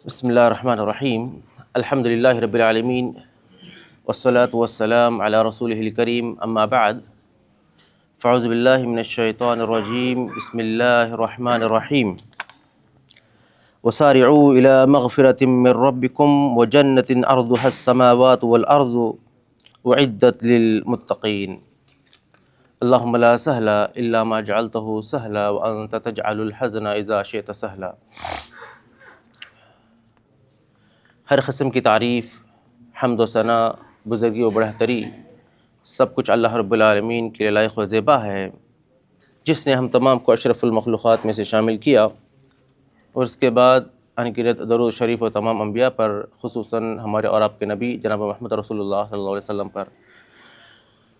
بسم اللہ الرحمن الرحیم الحمد للہ رب العالمین والصلاة والسلام علی رسولہ الکریم اما بعد فاعوذ باللہ من الشیطان الرجیم بسم اللہ الرحمن الرحیم وسارعوا الی مغفرۃ من ربکم وجنۃ عرضها السماوات والارض اعدت للمتقین اللہم لا سہل الا ما جعلتہ سہلا وانت تجعل الحزن اذا شئت سہلا۔ ہر قسم کی تعریف، حمد و ثنا، بزرگی و بڑھتری سب کچھ اللہ رب العالمین کے لیے لائق و زیبا ہے، جس نے ہم تمام کو اشرف المخلوقات میں سے شامل کیا، اور اس کے بعد انگرت درود شریف و تمام انبیاء پر، خصوصاً ہمارے اور آپ کے نبی جناب محمد رسول اللہ صلی اللہ علیہ وسلم پر۔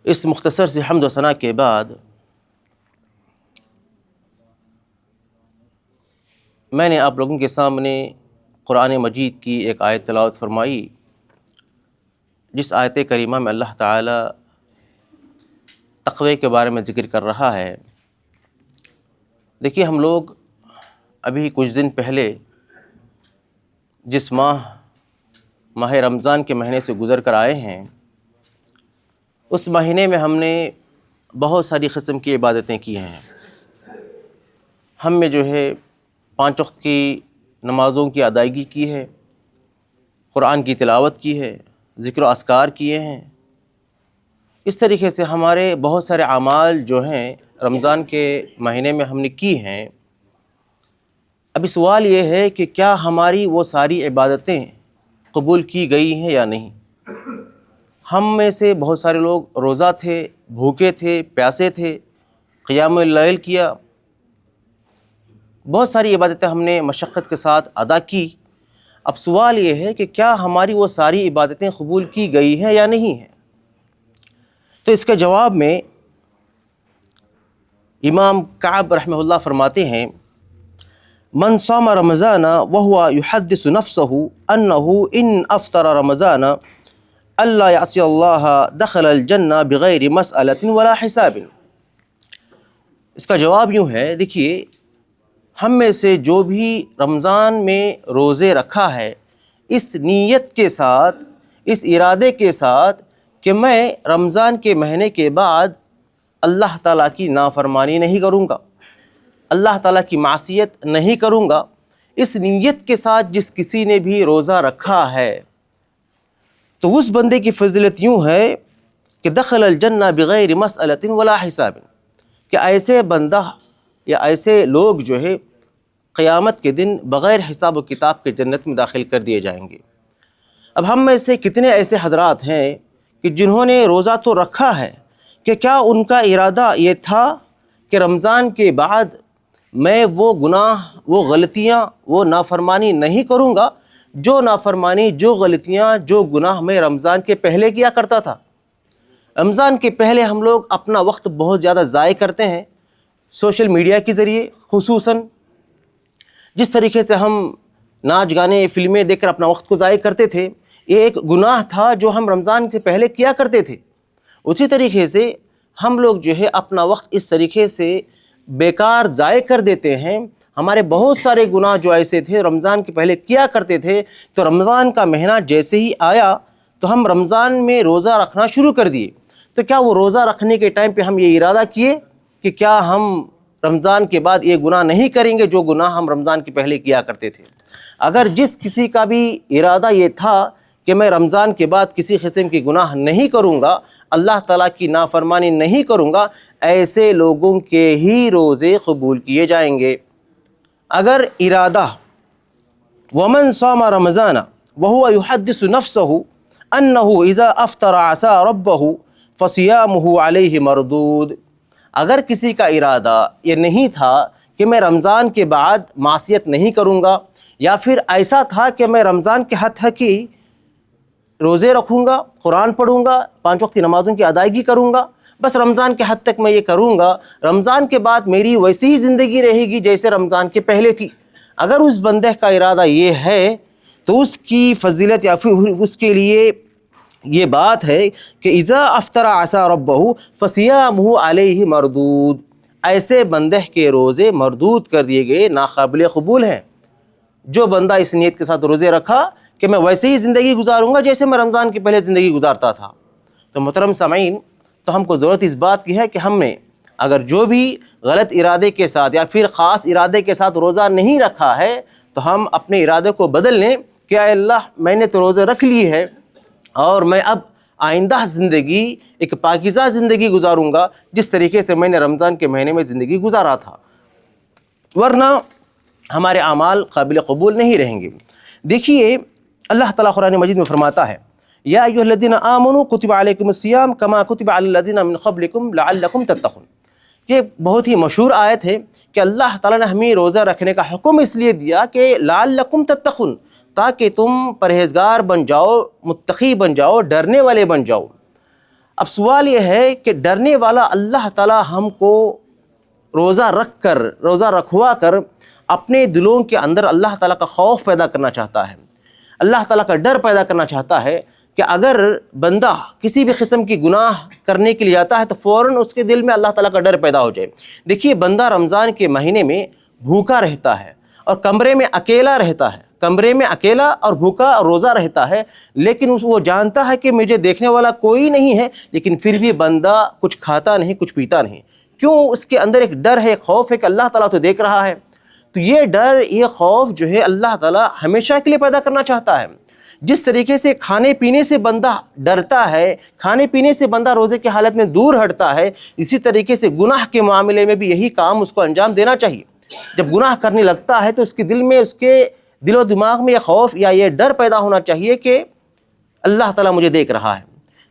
اس مختصر سے حمد و ثنا کے بعد میں نے آپ لوگوں کے سامنے قرآن مجید کی ایک آیت تلاوت فرمائی، جس آیت کریمہ میں اللہ تعالی تقوی کے بارے میں ذکر کر رہا ہے۔ دیکھیے، ہم لوگ ابھی کچھ دن پہلے جس ماہ رمضان کے مہینے سے گزر کر آئے ہیں، اس مہینے میں ہم نے بہت ساری قسم کی عبادتیں کی ہیں۔ ہم میں جو ہے 5 وقت کی نمازوں کی ادائیگی کی ہے، قرآن کی تلاوت کی ہے، ذکر و اذکار کیے ہیں۔ اس طریقے سے ہمارے بہت سارے اعمال جو ہیں رمضان کے مہینے میں ہم نے کی ہیں۔ ابھی سوال یہ ہے کہ کیا ہماری وہ ساری عبادتیں قبول کی گئی ہیں یا نہیں؟ ہم میں سے بہت سارے لوگ روزہ تھے، بھوکے تھے، پیاسے تھے، قیام اللیل کیا، بہت ساری عبادتیں ہم نے مشقت کے ساتھ ادا کی۔ اب سوال یہ ہے کہ کیا ہماری وہ ساری عبادتیں قبول کی گئی ہیں یا نہیں ہیں؟ تو اس کے جواب میں امام کعب رحمہ اللہ فرماتے ہیں، من صام رمضان وهو يحدث نفسه انه ان افطر رمضان الا يعصي الله دخل الجنہ بغیر مسألة ولا حساب۔ اس کا جواب یوں ہے، دیکھیے، ہم میں سے جو بھی رمضان میں روزے رکھا ہے، اس نیت کے ساتھ، اس ارادے کے ساتھ کہ میں رمضان کے مہینے کے بعد اللہ تعالیٰ کی نافرمانی نہیں کروں گا، اللہ تعالیٰ کی معصیت نہیں کروں گا، اس نیت کے ساتھ جس کسی نے بھی روزہ رکھا ہے، تو اس بندے کی فضیلت یوں ہے کہ دخل الجنہ بغیر مسألۃ ولا حساب، کہ ایسے بندہ یا ایسے لوگ جو ہے قیامت کے دن بغیر حساب و کتاب کے جنت میں داخل کر دیے جائیں گے۔ اب ہم میں سے کتنے ایسے حضرات ہیں کہ جنہوں نے روزہ تو رکھا ہے، کہ کیا ان کا ارادہ یہ تھا کہ رمضان کے بعد میں وہ گناہ، وہ غلطیاں، وہ نافرمانی نہیں کروں گا، جو نافرمانی، جو غلطیاں، جو گناہ میں رمضان کے پہلے کیا کرتا تھا۔ رمضان کے پہلے ہم لوگ اپنا وقت بہت زیادہ ضائع کرتے ہیں سوشل میڈیا کے ذریعے، خصوصاً جس طریقے سے ہم ناچ گانے، فلمیں دیکھ کر اپنا وقت کو ضائع کرتے تھے، یہ ایک گناہ تھا جو ہم رمضان کے پہلے کیا کرتے تھے۔ اسی طریقے سے ہم لوگ جو ہے اپنا وقت اس طریقے سے بیکار ضائع کر دیتے ہیں۔ ہمارے بہت سارے گناہ جو ایسے تھے رمضان کے پہلے کیا کرتے تھے، تو رمضان کا مہینہ جیسے ہی آیا تو ہم رمضان میں روزہ رکھنا شروع کر دیے۔ تو کیا وہ روزہ رکھنے کے ٹائم پہ ہم یہ ارادہ کیے کہ کیا ہم رمضان کے بعد یہ گناہ نہیں کریں گے جو گناہ ہم رمضان کے پہلے کیا کرتے تھے؟ اگر جس کسی کا بھی ارادہ یہ تھا کہ میں رمضان کے بعد کسی قسم کی گناہ نہیں کروں گا، اللہ تعالیٰ کی نافرمانی نہیں کروں گا، ایسے لوگوں کے ہی روزے قبول کیے جائیں گے۔ اگر ارادہ ومن صام رمضان وهو يحدث نفسه انه اذا افطر عصى ربه فصيامه عليه مردود، اگر کسی کا ارادہ یہ نہیں تھا کہ میں رمضان کے بعد معصیت نہیں کروں گا، یا پھر ایسا تھا کہ میں رمضان کے حد تک ہی روزے رکھوں گا، قرآن پڑھوں گا، 5 وقت کی نمازوں کی ادائیگی کروں گا، بس رمضان کے حد تک میں یہ کروں گا، رمضان کے بعد میری ویسی ہی زندگی رہے گی جیسے رمضان کے پہلے تھی، اگر اس بندے کا ارادہ یہ ہے تو اس کی فضیلت یا پھر اس کے لیے یہ بات ہے کہ اذا افطر عصى ربه فصيامه عليه مردود، ایسے بندے کے روزے مردود کر دیے گئے، ناقابل قبول ہیں۔ جو بندہ اس نیت کے ساتھ روزے رکھا کہ میں ویسے ہی زندگی گزاروں گا جیسے میں رمضان کے پہلے زندگی گزارتا تھا۔ تو محترم سامعین، تو ہم کو ضرورت اس بات کی ہے کہ ہم نے اگر جو بھی غلط ارادے کے ساتھ یا پھر خاص ارادے کے ساتھ روزہ نہیں رکھا ہے تو ہم اپنے ارادے کو بدل لیں کہ اے اللہ میں نے تو روزے رکھ لی ہے اور میں اب آئندہ زندگی ایک پاکیزہ زندگی گزاروں گا جس طریقے سے میں نے رمضان کے مہینے میں زندگی گزارا تھا، ورنہ ہمارے اعمال قابل قبول نہیں رہیں گے۔ دیکھیے اللہ تعالیٰ قرآن مجید میں فرماتا ہے یا ایھا الذین آمنوا کتب علیکم الصیام کما کتب علی الذین من قبلکم لعلکم تتقون۔ یہ بہت ہی مشہور آیت ہے کہ اللہ تعالیٰ نے ہمیں روزہ رکھنے کا حکم اس لیے دیا کہ لعلکم تتقون، تاکہ تم پرہیزگار بن جاؤ، متقی بن جاؤ، ڈرنے والے بن جاؤ۔ اب سوال یہ ہے کہ ڈرنے والا اللہ تعالیٰ ہم کو روزہ رکھوا کر اپنے دلوں کے اندر اللہ تعالیٰ کا خوف پیدا کرنا چاہتا ہے، اللہ تعالیٰ کا ڈر پیدا کرنا چاہتا ہے کہ اگر بندہ کسی بھی قسم کی گناہ کرنے کے لیے آتا ہے تو فوراً اس کے دل میں اللہ تعالیٰ کا ڈر پیدا ہو جائے۔ دیکھیے بندہ رمضان کے مہینے میں بھوکا رہتا ہے اور کمرے میں اکیلا رہتا ہے، کمرے میں اکیلا اور بھوکا اور روزہ رہتا ہے، لیکن وہ جانتا ہے کہ مجھے دیکھنے والا کوئی نہیں ہے، لیکن پھر بھی بندہ کچھ کھاتا نہیں، کچھ پیتا نہیں۔ کیوں؟ اس کے اندر ایک ڈر ہے، ایک خوف ہے کہ اللہ تعالیٰ تو دیکھ رہا ہے۔ تو یہ ڈر، یہ خوف جو ہے اللہ تعالیٰ ہمیشہ کے لیے پیدا کرنا چاہتا ہے۔ جس طریقے سے کھانے پینے سے بندہ ڈرتا ہے، کھانے پینے سے بندہ روزے کی حالت میں دور ہٹتا ہے، اسی طریقے سے گناہ کے معاملے میں بھی یہی کام اس کو انجام دینا چاہیے۔ جب گناہ کرنے لگتا ہے تو اس کے دل میں، اس کے دل و دماغ میں یہ خوف یا یہ ڈر پیدا ہونا چاہیے کہ اللہ تعالیٰ مجھے دیکھ رہا ہے۔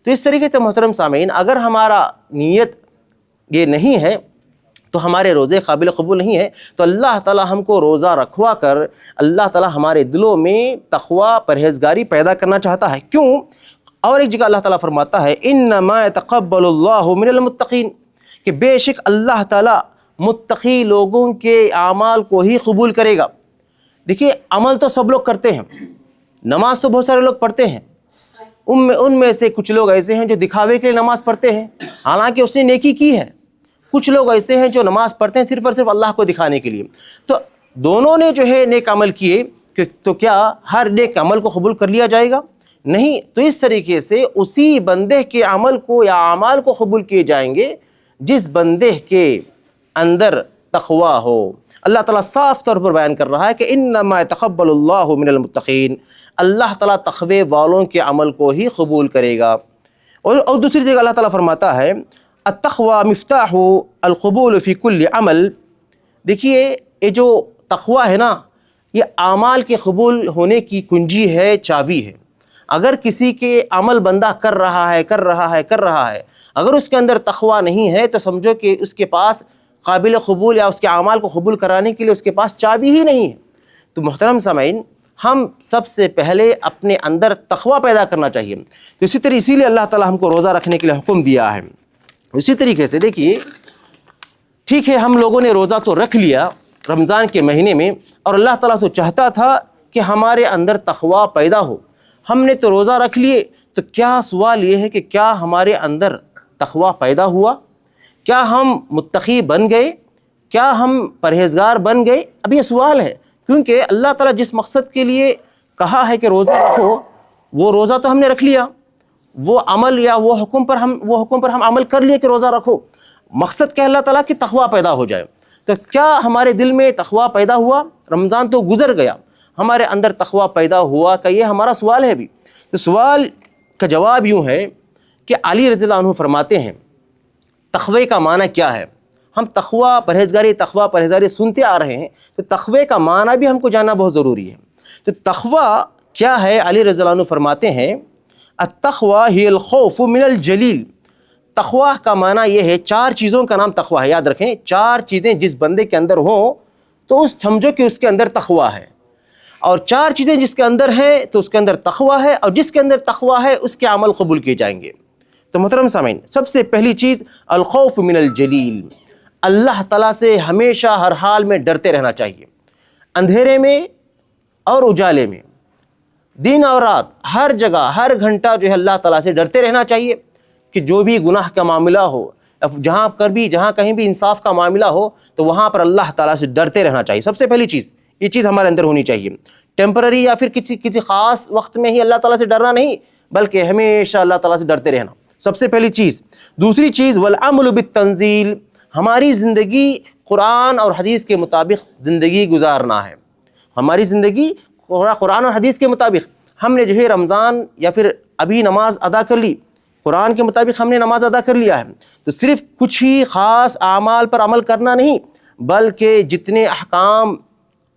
تو اس طریقے سے محترم سامعین، اگر ہمارا نیت یہ نہیں ہے تو ہمارے روزے قابل قبول نہیں ہے۔ تو اللہ تعالیٰ ہم کو روزہ رکھوا کر اللہ تعالیٰ ہمارے دلوں میں تقوی، پرہیزگاری پیدا کرنا چاہتا ہے۔ کیوں؟ اور ایک جگہ اللہ تعالیٰ فرماتا ہے انما یتقبل اللہ من المتقین، کہ بے شک اللہ تعالیٰ متقی لوگوں کے اعمال کو ہی قبول کرے گا۔ دیکھیے عمل تو سب لوگ کرتے ہیں، نماز تو بہت سارے لوگ پڑھتے ہیں، ان میں سے کچھ لوگ ایسے ہیں جو دکھاوے کے لیے نماز پڑھتے ہیں، حالانکہ اس نے نیکی کی ہے۔ کچھ لوگ ایسے ہیں جو نماز پڑھتے ہیں صرف اور صرف اللہ کو دکھانے کے لیے۔ تو دونوں نے جو ہے نیک عمل کیے، تو کیا ہر نیک عمل کو قبول کر لیا جائے گا؟ نہیں۔ تو اس طریقے سے اسی بندے کے عمل کو یا اعمال کو قبول کیے جائیں گے جس بندے کے اندر تقوی ہو۔ اللہ تعالیٰ صاف طور پر بیان کر رہا ہے کہ انما یتقبل اللہ من المتقین، اللہ تعالیٰ تقوی والوں کے عمل کو ہی قبول کرے گا۔ اور دوسری جگہ اللہ تعالیٰ فرماتا ہے التقوی مفتاح القبول فی کل عمل۔ دیکھیے یہ جو تقوی ہے نا، یہ اعمال کے قبول ہونے کی کنجی ہے، چابی ہے۔ اگر کسی کے عمل بندہ کر رہا ہے، اگر اس کے اندر تقوی نہیں ہے تو سمجھو کہ اس کے پاس قابل قبول یا اس کے اعمال کو قبول کرانے کے لیے اس کے پاس چابی ہی نہیں ہے۔ تو محترم سامعین، ہم سب سے پہلے اپنے اندر تقوی پیدا کرنا چاہیے۔ تو اسی لیے اللہ تعالیٰ ہم کو روزہ رکھنے کے لیے حکم دیا ہے۔ اسی طریقے سے دیکھیے، ٹھیک ہے ہم لوگوں نے روزہ تو رکھ لیا رمضان کے مہینے میں، اور اللہ تعالیٰ تو چاہتا تھا کہ ہمارے اندر تقوی پیدا ہو۔ ہم نے تو روزہ رکھ لیے، تو کیا سوال یہ ہے کہ کیا ہمارے اندر تقوی پیدا ہوا؟ کیا ہم متقی بن گئے؟ کیا ہم پرہیزگار بن گئے؟ اب یہ سوال ہے، کیونکہ اللہ تعالیٰ جس مقصد کے لیے کہا ہے کہ روزہ رکھو، وہ روزہ تو ہم نے رکھ لیا، وہ عمل یا وہ حکم پر ہم عمل کر لیے کہ روزہ رکھو۔ مقصد کہ اللہ تعالیٰ کی تقوی پیدا ہو جائے۔ تو کیا ہمارے دل میں تقوی پیدا ہوا؟ رمضان تو گزر گیا، ہمارے اندر تقوی پیدا ہوا کہ یہ ہمارا سوال ہے بھی۔ تو سوال کا جواب یوں ہے کہ علی رضی اللہ عنہ فرماتے ہیں تقوی کا معنی کیا ہے؟ ہم تقوی پرہیزگاری سنتے آ رہے ہیں، تو تقوی کا معنی بھی ہم کو جاننا بہت ضروری ہے۔ تو تقوی کیا ہے؟ علی رضی اللہ عنہ فرماتے ہیں التقوی ہی الخوف من الجلیل۔ تقوی کا معنی یہ ہے، چار چیزوں کا نام تقوی ہے، یاد رکھیں، چار چیزیں جس بندے کے اندر ہوں تو سمجھو کہ اس کے اندر تقوی ہے، اور چار چیزیں جس کے اندر ہیں تو اس کے اندر تقوی ہے، اور جس کے اندر تقوی ہے اس کے عمل قبول کیے جائیں گے۔ تو محترم سامعین، سب سے پہلی چیز الخوف من الجلیل، اللہ تعالیٰ سے ہمیشہ ہر حال میں ڈرتے رہنا چاہیے، اندھیرے میں اور اجالے میں، دن اور رات، ہر جگہ ہر گھنٹہ جو ہے اللہ تعالیٰ سے ڈرتے رہنا چاہیے کہ جو بھی گناہ کا معاملہ ہو، جہاں کہیں بھی انصاف کا معاملہ ہو تو وہاں پر اللہ تعالیٰ سے ڈرتے رہنا چاہیے۔ سب سے پہلی چیز یہ چیز ہمارے اندر ہونی چاہیے. ٹیمپرری یا پھر کسی خاص وقت میں ہی اللہ تعالیٰ سے ڈرنا نہیں، بلکہ ہمیشہ اللہ تعالیٰ سے ڈرتے رہنا، سب سے پہلی چیز. دوسری چیز والعمل بالتنزیل، ہماری زندگی قرآن اور حدیث کے مطابق زندگی گزارنا ہے. ہماری زندگی قرآن اور حدیث کے مطابق. ہم نے جو ہے رمضان یا پھر ابھی نماز ادا کر لی، قرآن کے مطابق ہم نے نماز ادا کر لیا ہے، تو صرف کچھ ہی خاص اعمال پر عمل کرنا نہیں، بلکہ جتنے احکام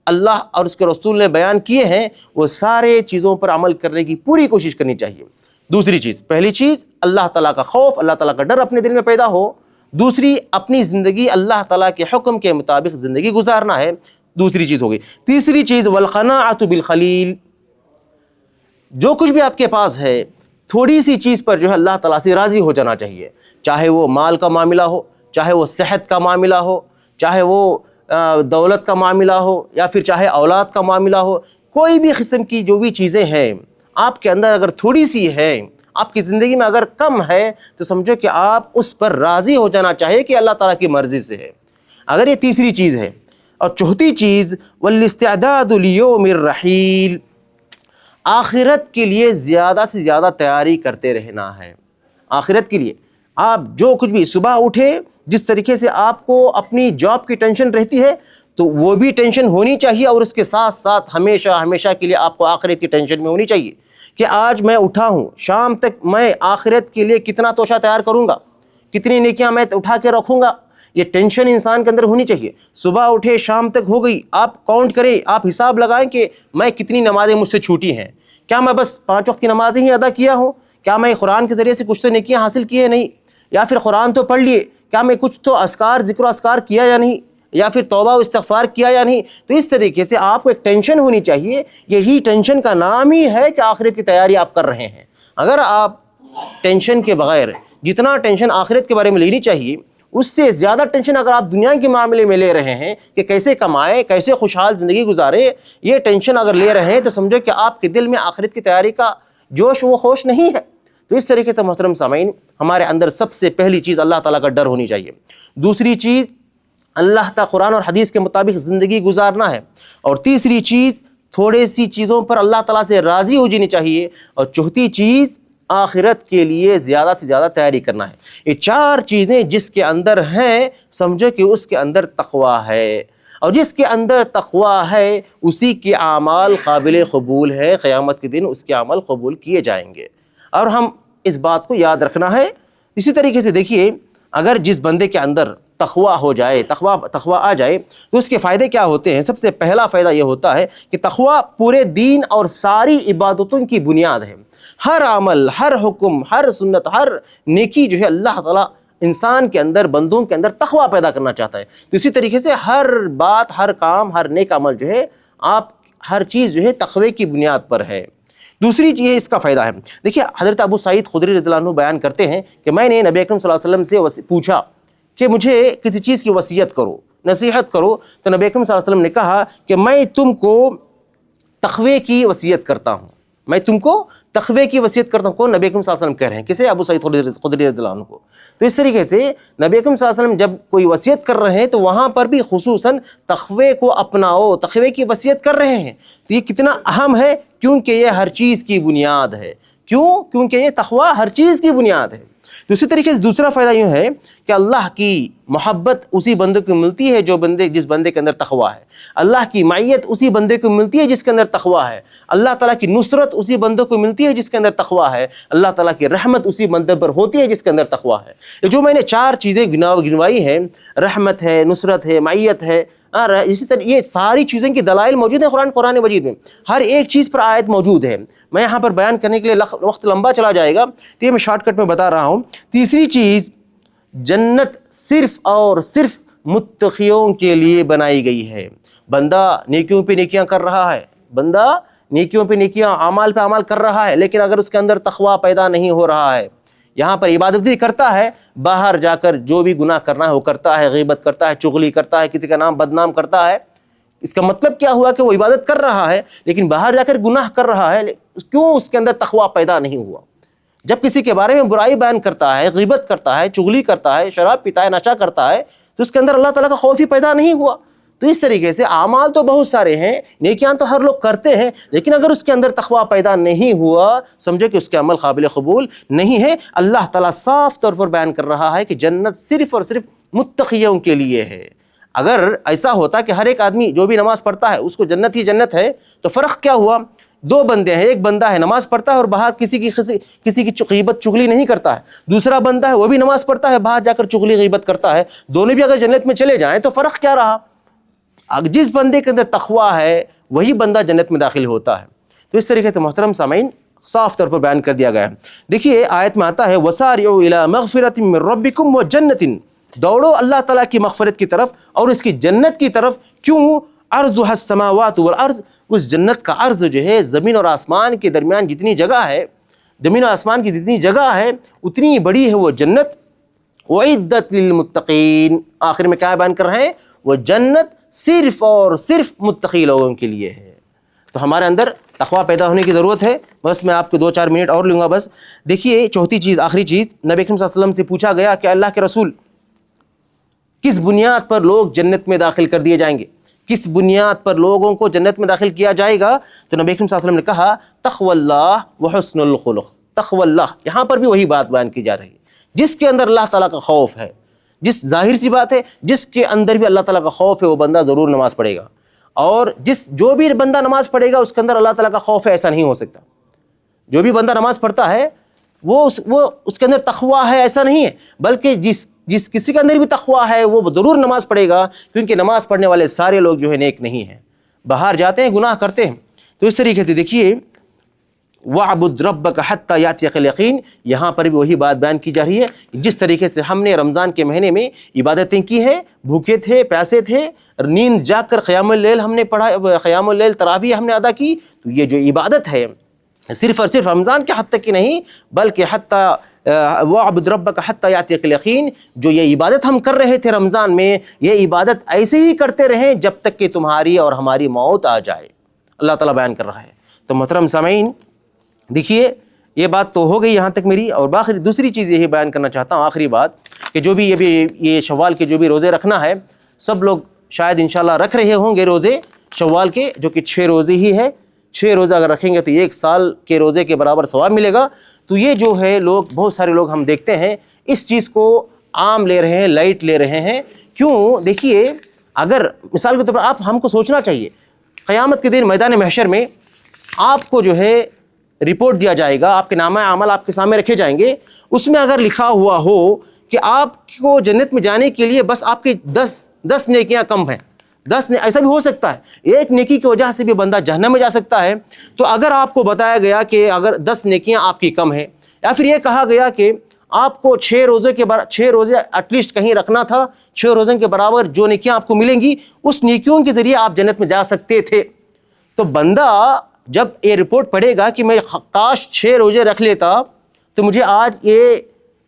اللہ اور اس کے رسول نے بیان کیے ہیں وہ سارے چیزوں پر عمل کرنے کی پوری کوشش کرنی چاہیے. دوسری چیز، پہلی چیز اللہ تعالیٰ کا خوف، اللہ تعالیٰ کا ڈر اپنے دل میں پیدا ہو. دوسری، اپنی زندگی اللہ تعالیٰ کے حکم کے مطابق زندگی گزارنا ہے، دوسری چیز ہوگی. تیسری چیز والقناعۃ بالقلیل، جو کچھ بھی آپ کے پاس ہے تھوڑی سی چیز پر جو ہے اللہ تعالیٰ سے راضی ہو جانا چاہیے، چاہے وہ مال کا معاملہ ہو، چاہے وہ صحت کا معاملہ ہو، چاہے وہ دولت کا معاملہ ہو، یا پھر چاہے اولاد کا معاملہ ہو. کوئی بھی قسم کی جو بھی چیزیں ہیں آپ کے اندر اگر تھوڑی سی ہے، آپ کی زندگی میں اگر کم ہے، تو سمجھو کہ آپ اس پر راضی ہو جانا چاہیے کہ اللہ تعالیٰ کی مرضی سے ہے. اگر یہ تیسری چیز ہے. اور چوتھی چیز والاستعداد لیوم الرحیل، آخرت کے لیے زیادہ سے زیادہ تیاری کرتے رہنا ہے. آخرت کے لیے آپ جو کچھ بھی صبح اٹھے، جس طریقے سے آپ کو اپنی جاب کی ٹینشن رہتی ہے تو وہ بھی ٹینشن ہونی چاہیے، اور اس کے ساتھ ساتھ ہمیشہ کے لیے آپ کو آخرت کی ٹینشن میں ہونی چاہیے کہ آج میں اٹھا ہوں، شام تک میں آخرت کے لیے کتنا توشہ تیار کروں گا، کتنی نیکیاں میں اٹھا کے رکھوں گا. یہ ٹینشن انسان کے اندر ہونی چاہیے. صبح اٹھے شام تک ہو گئی، آپ کاؤنٹ کریں، آپ حساب لگائیں کہ میں کتنی نمازیں مجھ سے چھوٹی ہیں. کیا میں بس 5 وقت کی نمازیں ہی ادا کیا ہوں؟ کیا میں قرآن کے ذریعے سے کچھ تو نیکیاں حاصل کیے نہیں؟ یا پھر قرآن تو پڑھ لیے، کیا میں کچھ تو ذکر و اذکار کیا یا نہیں؟ یا پھر توبہ و استغفار کیا یا نہیں؟ تو اس طریقے سے آپ کو ایک ٹینشن ہونی چاہیے. یہی ٹینشن کا نام ہی ہے کہ آخرت کی تیاری آپ کر رہے ہیں. اگر آپ ٹینشن کے بغیر، جتنا ٹینشن آخرت کے بارے میں لینی چاہیے اس سے زیادہ ٹینشن اگر آپ دنیا کے معاملے میں لے رہے ہیں کہ کیسے کمائیں، کیسے خوشحال زندگی گزاریں، یہ ٹینشن اگر لے رہے ہیں تو سمجھو کہ آپ کے دل میں آخرت کی تیاری کا جوش و خوش نہیں ہے. تو اس طریقے سے محترم سامعین، ہمارے اندر سب سے پہلی چیز اللہ تعالیٰ کا ڈر ہونی چاہیے. دوسری چیز اللہ تعالیٰ قرآن اور حدیث کے مطابق زندگی گزارنا ہے. اور تیسری چیز تھوڑے سی چیزوں پر اللہ تعالیٰ سے راضی ہو جانی چاہیے. اور چوتھی چیز آخرت کے لیے زیادہ سے زیادہ تیاری کرنا ہے. یہ 4 چیزیں جس کے اندر ہیں سمجھو کہ اس کے اندر تقویٰ ہے، اور جس کے اندر تقویٰ ہے اسی کے اعمال قابل قبول ہے. قیامت کے دن اس کے عمل قبول کیے جائیں گے. اور ہم اس بات کو یاد رکھنا ہے. اسی طریقے سے دیکھیے، اگر جس بندے کے اندر تقویٰ ہو جائے، تقویٰ آ جائے تو اس کے فائدے کیا ہوتے ہیں؟ سب سے پہلا فائدہ یہ ہوتا ہے کہ تقویٰ پورے دین اور ساری عبادتوں کی بنیاد ہے. ہر عمل، ہر حکم، ہر سنت، ہر نیکی جو ہے اللہ تعالیٰ انسان کے اندر، بندوں کے اندر تقویٰ پیدا کرنا چاہتا ہے. تو اسی طریقے سے ہر بات، ہر کام، ہر نیک عمل جو ہے ہر چیز جو ہے تقوی کی بنیاد پر ہے. دوسری چیز اس کا فائدہ ہے. دیکھیے حضرت ابو سعید خدری رضی اللہ عنہ بیان کرتے ہیں کہ میں نے نبی اکرم صلی اللہ علیہ وسلم سے پوچھا کہ مجھے کسی چیز کی وصیت کرو، نصیحت کرو. تو نبی اکرم صلی اللہ علیہ وسلم نے کہا کہ میں تم کو تقوی کی وصیت کرتا ہوں. میں تم کو تقوی کی وصیت کرتا ہوں. کون؟ نبی اکرم صلی اللہ علیہ وسلم کہہ رہے ہیں. کسے؟ ابو سعید خدری رضی اللہ عنہ کو. تو اس طریقے سے نبی اکرم صلی اللہ علیہ وسلم جب کوئی وصیت کر رہے ہیں تو وہاں پر بھی خصوصاً تقوی کو اپناؤ، تقوی کی وصیت کر رہے ہیں. تو یہ کتنا اہم ہے، کیونکہ یہ ہر چیز کی بنیاد ہے. کیونکہ یہ تقوی ہر چیز کی بنیاد ہے. تو اسی طریقے سے دوسرا فائدہ یوں ہے کہ اللہ کی محبت اسی بندے کو ملتی ہے جس بندے کے اندر تقویٰ ہے. اللہ کی معیت اسی بندے کو ملتی ہے جس کے اندر تقویٰ ہے. اللہ تعالیٰ کی نصرت اسی بندے کو ملتی ہے جس کے اندر تقویٰ ہے. اللہ تعالیٰ کی رحمت اسی بندے پر ہوتی ہے جس کے اندر تقویٰ ہے. جو میں نے 4 چیزیں گنوائی ہیں، رحمت ہے، نصرت ہے، معیت ہے، اسی طرح یہ ساری چیزیں کی دلائل موجود ہیں قرآن مجید میں. ہر ایک چیز پر آیت موجود ہے. میں یہاں پر بیان کرنے کے لیے وقت لمبا چلا جائے گا، تو یہ میں شارٹ کٹ میں بتا رہا ہوں. تیسری چیز، جنت صرف اور صرف متقیوں کے لیے بنائی گئی ہے. بندہ نیکیوں پہ نیکیاں کر رہا ہے، بندہ نیکیوں پہ نیکیاں، اعمال پہ اعمال کر رہا ہے، لیکن اگر اس کے اندر تقویٰ پیدا نہیں ہو رہا ہے، یہاں پر عبادت بھی کرتا ہے، باہر جا کر جو بھی گناہ کرنا ہے وہ کرتا ہے، غیبت کرتا ہے، چغلی کرتا ہے، کسی کا نام بدنام کرتا ہے. اس کا مطلب کیا ہوا کہ وہ عبادت کر رہا ہے لیکن باہر جا کر گناہ کر رہا ہے. کیوں؟ اس کے اندر تقویٰ پیدا نہیں ہوا. جب کسی کے بارے میں برائی بیان کرتا ہے، غیبت کرتا ہے، چغلی کرتا ہے، شراب پیتا ہے، نشہ کرتا ہے، تو اس کے اندر اللہ تعالیٰ کا خوف ہی پیدا نہیں ہوا. تو اس طریقے سے اعمال تو بہت سارے ہیں، نیکیاں تو ہر لوگ کرتے ہیں، لیکن اگر اس کے اندر تقویٰ پیدا نہیں ہوا، سمجھے کہ اس کے عمل قابل قبول نہیں ہے۔ اللہ تعالیٰ صاف طور پر بیان کر رہا ہے کہ جنت صرف اور صرف متقیوں کے لیے ہے۔ اگر ایسا ہوتا کہ ہر ایک آدمی جو بھی نماز پڑھتا ہے اس کو جنت ہی جنت ہے، تو فرق کیا ہوا؟ دو بندے ہیں، ایک بندہ ہے نماز پڑھتا ہے اور باہر کسی کی غیبت چغلی نہیں کرتا ہے، دوسرا بندہ ہے وہ بھی نماز پڑھتا ہے، باہر جا کر چغلی غیبت کرتا ہے، دونوں بھی اگر جنت میں چلے جائیں تو فرق کیا رہا؟ جس بندے کے اندر تقویٰ ہے وہی بندہ جنت میں داخل ہوتا ہے۔ تو اس طریقے سے محترم سامعین صاف طور پر بیان کر دیا گیا ہے۔ دیکھیے آیت میں آتا ہے وَسَارِعُوا إِلَىٰ مَغْفِرَةٍ مِّن رَبِّكُمْ وَجَنَّةٍ، دوڑو اللہ تعالیٰ کی مغفرت کی طرف اور اس کی جنت کی طرف۔ کیوں؟ عرضها السماوات والارض، اس جنت کا عرض جو ہے زمین اور آسمان کے درمیان جتنی جگہ ہے، زمین اور آسمان کی جتنی جگہ ہے اتنی بڑی ہے وہ جنت۔ وَعِدَّتْ لِلْمُتَّقِينَ، آخر میں کیا بیان کر رہے ہیں؟ وہ جنت صرف اور صرف متقی لوگوں کے لیے ہے۔ تو ہمارے اندر تقویٰ پیدا ہونے کی ضرورت ہے۔ بس میں آپ کے 2-4 منٹ اور لوں گا بس۔ دیکھیے چوتھی چیز، آخری چیز، نبی اکرم صلی اللہ علیہ وسلم سے پوچھا گیا کہ اللہ کے رسول کس بنیاد پر لوگ جنت میں داخل کر دیے جائیں گے، کس بنیاد پر لوگوں کو جنت میں داخل کیا جائے گا؟ تو نبی اکرم صلی اللہ علیہ وسلم نے کہا تقوی اللہ وحسن الخلق۔ تقوی اللہ، یہاں پر بھی وہی بات بیان کی جا رہی ہے، جس کے اندر اللہ تعالیٰ کا خوف ہے، جس ظاہر سی بات ہے جس کے اندر بھی اللہ تعالیٰ کا خوف ہے وہ بندہ ضرور نماز پڑھے گا، اور جو بھی بندہ نماز پڑھے گا اس کے اندر اللہ تعالیٰ کا خوف ہے ایسا نہیں ہو سکتا۔ جو بھی بندہ نماز پڑھتا ہے وہ اس کے اندر تقویٰ ہے ایسا نہیں ہے، بلکہ جس کسی کے اندر بھی تقویٰ ہے وہ ضرور نماز پڑھے گا، کیونکہ نماز پڑھنے والے سارے لوگ جو ہے نیک نہیں ہیں، باہر جاتے ہیں گناہ کرتے ہیں۔ تو اس طریقے سے دیکھیے وَاعْبُدْ رَبَّكَ حَتَّى يَأْتِيَكَ الْيَقِينُ، یہاں پر بھی وہی بات بیان کی جا رہی ہے۔ جس طریقے سے ہم نے رمضان کے مہینے میں عبادتیں کی ہیں، بھوکے تھے، پیاسے تھے، نیند جاگ کر قیام اللیل ہم نے پڑھا، قیام اللیل تراویح ہم نے ادا کی، تو یہ جو عبادت ہے صرف اور صرف رمضان کے حد تک کی نہیں، بلکہ حتیٰ وَاعْبُدْ رَبَّكَ حَتَّى يَأْتِيَكَ الْيَقِينُ، جو یہ عبادت ہم کر رہے تھے رمضان میں، یہ عبادت ایسے ہی کرتے رہیں جب تک کہ تمہاری اور ہماری موت آ جائے، اللہ تعالیٰ بیان کر رہا ہے۔ تو محترم سامعین دیکھیے یہ بات تو ہو گئی یہاں تک میری، اور باقی دوسری چیز یہی بیان کرنا چاہتا ہوں، آخری بات، کہ جو بھی یہ شوال کے جو بھی روزے رکھنا ہے، سب لوگ شاید انشاءاللہ رکھ رہے ہوں گے روزے شوال کے، جو کہ 6 روزے ہی ہے۔ 6 روزہ اگر رکھیں گے تو 1 سال کے روزے کے برابر ثواب ملے گا۔ تو یہ جو ہے لوگ، بہت سارے لوگ ہم دیکھتے ہیں اس چیز کو عام لے رہے ہیں، لائٹ لے رہے ہیں۔ کیوں؟ دیکھیے اگر مثال کے طور پر ہم کو سوچنا چاہیے، قیامت کے دن میدان محشر میں آپ کو جو ہے رپورٹ دیا جائے گا، آپ کے نامہ اعمال آپ کے سامنے رکھے جائیں گے، اس میں اگر لکھا ہوا ہو کہ آپ کو جنت میں جانے کے لیے بس آپ کی 10 نیکیاں کم ہیں، 10 ایسا بھی ہو سکتا ہے، ایک نیکی کی وجہ سے بھی بندہ جہنم میں جا سکتا ہے۔ تو اگر آپ کو بتایا گیا کہ اگر 10 نیکیاں آپ کی کم ہیں، یا پھر یہ کہا گیا کہ آپ کو 6 روزے ایٹ لیسٹ کہیں رکھنا تھا، 6 روزوں کے برابر جو نیکیاں آپ کو ملیں گی اس نیکیوں کے ذریعے آپ جنت میں جا سکتے تھے، تو بندہ جب یہ رپورٹ پڑھے گا کہ میں کاش 6 روزے رکھ لیتا تو مجھے آج یہ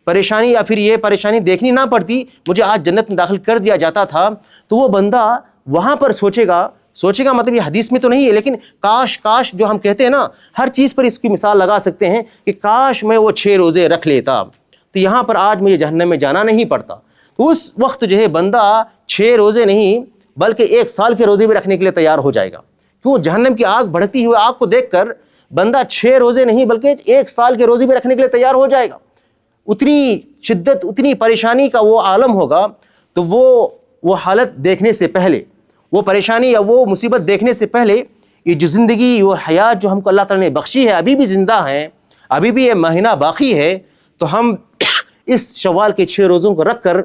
پریشانی یا پھر یہ پریشانی دیکھنی نہ پڑتی، مجھے آج جنت میں داخل کر دیا جاتا تھا، تو وہ بندہ وہاں پر سوچے گا مطلب یہ حدیث میں تو نہیں ہے، لیکن کاش جو ہم کہتے ہیں نا، ہر چیز پر اس کی مثال لگا سکتے ہیں کہ کاش میں وہ 6 روزے رکھ لیتا تو یہاں پر آج مجھے جہنم میں جانا نہیں پڑتا۔ تو اس وقت جو ہے بندہ 6 روزے نہیں بلکہ 1 سال کے روزے بھی رکھنے کے لیے تیار ہو جائے گا۔ کیوں؟ جہنم کی آگ بڑھتی ہوئی آگ کو دیکھ کر بندہ 6 روزے نہیں بلکہ 1 سال کے روزے بھی رکھنے کے لیے تیار ہو جائے گا۔ اتنی شدت، اتنی پریشانی کا وہ عالم ہوگا، تو وہ حالت دیکھنے سے پہلے، وہ پریشانی یا وہ مصیبت دیکھنے سے پہلے، یہ جو زندگی، وہ حیات جو ہم کو اللہ تعالیٰ نے بخشی ہے، ابھی بھی زندہ ہیں، ابھی بھی یہ مہینہ باقی ہے، تو ہم اس شوال کے 6 روزوں کو رکھ کر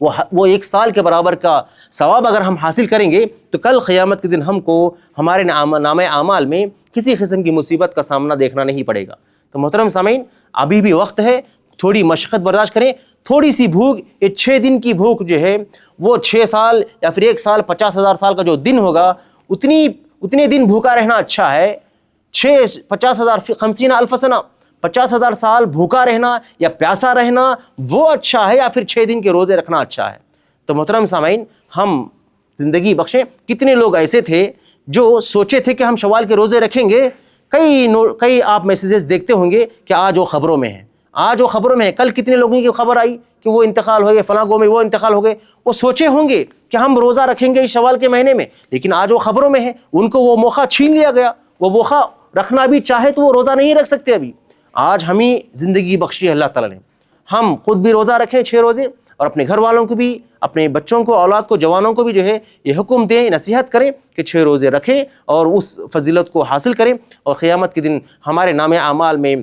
وہ 1 سال کے برابر کا ثواب اگر ہم حاصل کریں گے تو کل قیامت کے دن ہم کو ہمارے نامہ اعمال میں کسی قسم کی مصیبت کا سامنا دیکھنا نہیں پڑے گا۔ تو محترم سامعین ابھی بھی وقت ہے، تھوڑی مشقت برداشت کریں، تھوڑی سی بھوک، یہ 6 دن کی بھوک جو ہے وہ 6 سال یا پھر 1 سال 50,000 سال کا جو دن ہوگا اتنے دن بھوکا رہنا اچھا ہے۔ 50,000 50,000 سنہ 50,000 سال بھوکا رہنا یا پیاسا رہنا وہ اچھا ہے، یا پھر 6 دن کے روزے رکھنا اچھا ہے؟ تو محترم سامعین ہم زندگی بخشیں، کتنے لوگ ایسے تھے جو سوچے تھے کہ ہم شوال کے روزے رکھیں گے، کئی آپ میسیجز دیکھتے ہوں گے کہ آج وہ خبروں میں ہیں، آج وہ خبروں میں ہے، کل کتنے لوگوں کی خبر آئی کہ وہ انتقال ہو گئے، فلاں گاؤں میں وہ انتقال ہو گئے، وہ سوچے ہوں گے کہ ہم روزہ رکھیں گے اس شوال کے مہینے میں، لیکن آج وہ خبروں میں ہیں، ان کو وہ موقع چھین لیا گیا، وہ موقع رکھنا بھی چاہے تو وہ روزہ نہیں رکھ سکتے ابھی۔ آج ہمیں زندگی بخشی ہے اللہ تعالیٰ نے، ہم خود بھی روزہ رکھیں 6 روزے، اور اپنے گھر والوں کو بھی، اپنے بچوں کو، اولاد کو، جوانوں کو بھی جو ہے یہ حکم دیں، نصیحت کریں کہ 6 روزے رکھیں اور اس فضیلت کو حاصل کریں، اور قیامت کے دن ہمارے نام اعمال میں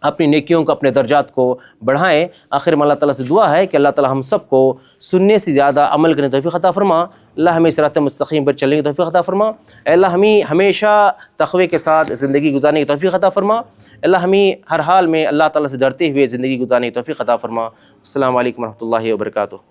اپنی نیکیوں کو، اپنے درجات کو بڑھائیں۔ آخر میں اللہ تعالیٰ سے دعا ہے کہ اللہ تعالیٰ ہم سب کو سننے سے زیادہ عمل کرنے کی توفیق عطا فرما، اللہ ہمیں صراط مستقیم پر چلنے کی توفیق عطا فرما، اے اللہ ہمیں ہمیشہ تقوی کے ساتھ زندگی گزارنے کی توفیق عطا فرما، اللہ ہمیں ہر حال میں اللہ تعالیٰ سے ڈرتے ہوئے زندگی گزارنے کی توفیق عطا فرما۔ السلام علیکم ورحمۃ اللہ وبرکاتہ۔